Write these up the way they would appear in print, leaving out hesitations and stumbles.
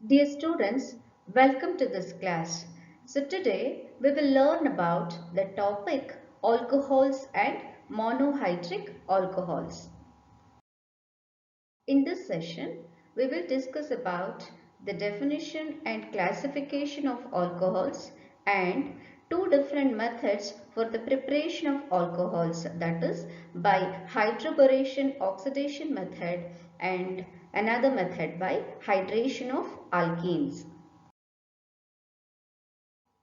Dear students, welcome to this class. So today we will learn about the topic alcohols and monohydric alcohols. In this session, we will discuss about the definition and classification of alcohols and two different methods for the preparation of alcohols, that is by hydroboration oxidation method and another method by hydration of alkenes.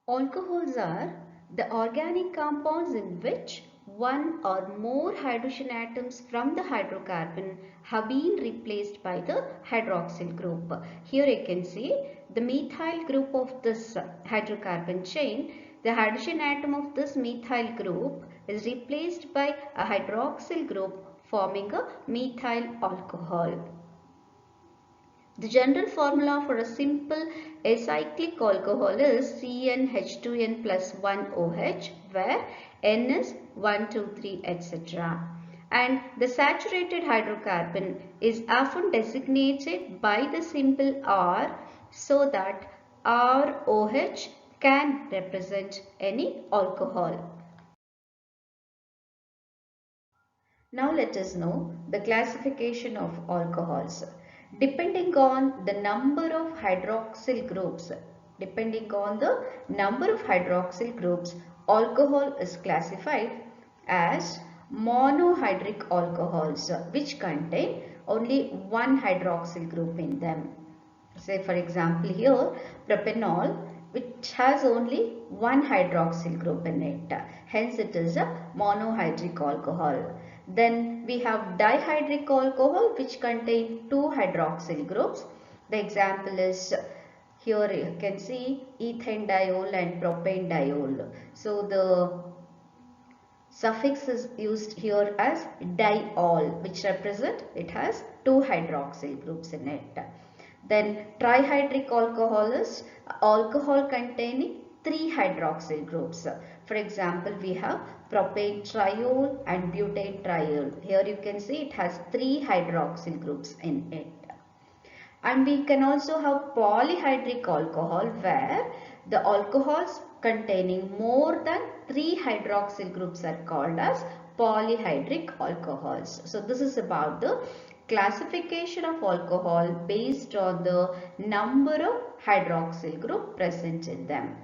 Alcohols are the organic compounds in which one or more hydrogen atoms from the hydrocarbon have been replaced by the hydroxyl group. Here you can see the methyl group of this hydrocarbon chain. The hydrogen atom of this methyl group is replaced by a hydroxyl group forming a methyl alcohol. The general formula for a simple acyclic alcohol is CnH2n plus 1OH, where N is 1, 2, 3, etc. And the saturated hydrocarbon is often designated by the symbol R so that ROH can represent any alcohol. Now let us know the classification of alcohols. Depending on the number of hydroxyl groups, alcohol is classified as monohydric alcohols, which contain only one hydroxyl group in them. Say for example here, propanol, which has only one hydroxyl group in it. Hence it is a monohydric alcohol. Then we have dihydric alcohol, which contain two hydroxyl groups. The example is here you can see ethanediol and propanediol. So the suffix is used here as diol, which represent it has two hydroxyl groups in it. Then trihydric alcohol is alcohol containing three hydroxyl groups. For example, we have propane triol and butane triol. Here you can see it has three hydroxyl groups in it. And we can also have polyhydric alcohol, where the alcohols containing more than three hydroxyl groups are called as polyhydric alcohols. So this is about the classification of alcohol based on the number of hydroxyl group present in them.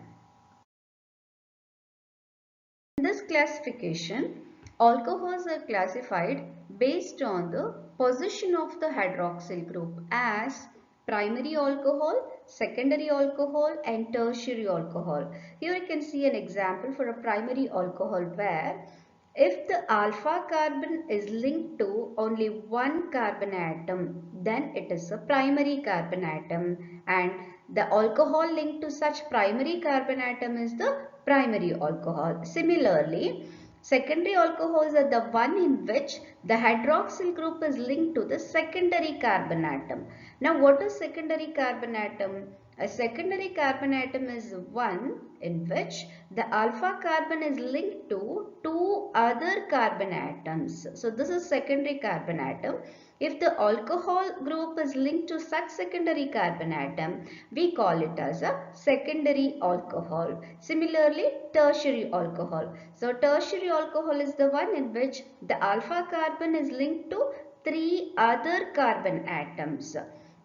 In this classification, alcohols are classified based on the position of the hydroxyl group as primary alcohol, secondary alcohol and tertiary alcohol. Here you can see an example for a primary alcohol, where if the alpha carbon is linked to only one carbon atom, then it is a primary carbon atom, and the alcohol linked to such primary carbon atom is the primary alcohol. Similarly, secondary alcohols are the one in which the hydroxyl group is linked to the secondary carbon atom. Now what is secondary carbon atom? A secondary carbon atom is one in which the alpha carbon is linked to two other carbon atoms. So this is secondary carbon atom. If the alcohol group is linked to such secondary carbon atom, we call it as a secondary alcohol. Similarly, tertiary alcohol. So tertiary alcohol is the one in which the alpha carbon is linked to three other carbon atoms.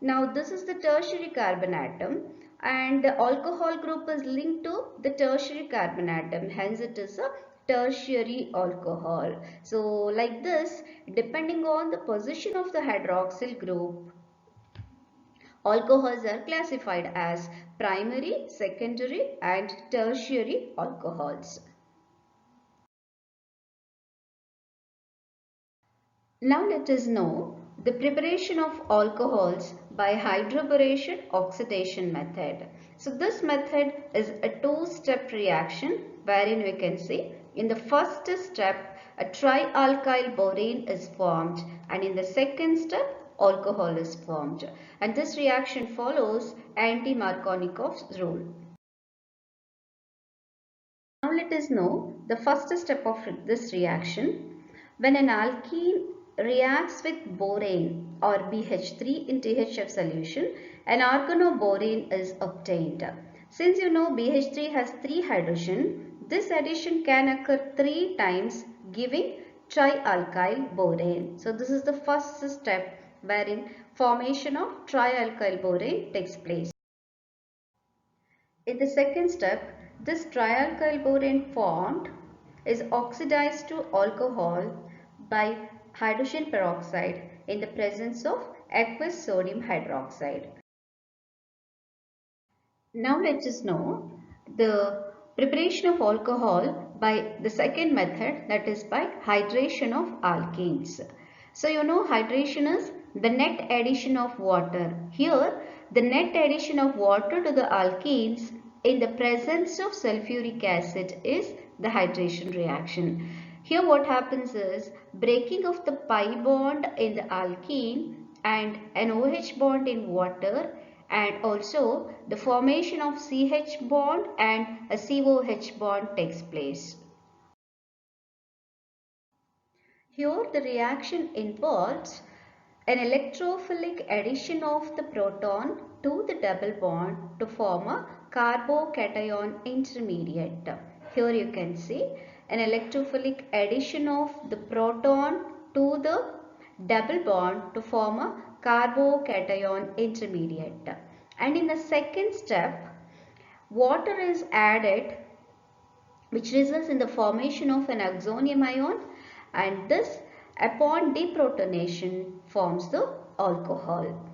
Now this is the tertiary carbon atom, and the alcohol group is linked to the tertiary carbon atom. Hence it is a tertiary alcohol. So like this, depending on the position of the hydroxyl group, alcohols are classified as primary, secondary and tertiary alcohols. Now let us know the preparation of alcohols by hydroboration oxidation method. So this method is a two-step reaction, wherein we can see in the first step a trialkyl borane is formed, and in the second step alcohol is formed, and this reaction follows anti-Markovnikov's rule. Now let us know the first step of this reaction. When an alkene reacts with borane or BH3 in THF solution, an organoborane is obtained. Since you know BH3 has 3 hydrogen, this addition can occur 3 times giving trialkyl borane. So this is the first step wherein formation of trialkyl borane takes place. In the second step, this trialkyl borane formed is oxidized to alcohol by hydrogen peroxide in the presence of aqueous sodium hydroxide. Now let us know the preparation of alcohol by the second method, that is by hydration of alkenes. So you know hydration is the net addition of water. Here the net addition of water to the alkenes in the presence of sulfuric acid is the hydration reaction. Here what happens is breaking of the pi bond in the alkene and an OH bond in water, and also the formation of CH bond and a COH bond takes place. Here the reaction involves an electrophilic addition of the proton to the double bond to form a carbocation intermediate. Here you can see an electrophilic addition of the proton to the double bond to form a carbocation intermediate. And in the second step, water is added, which results in the formation of an oxonium ion, and this upon deprotonation forms the alcohol.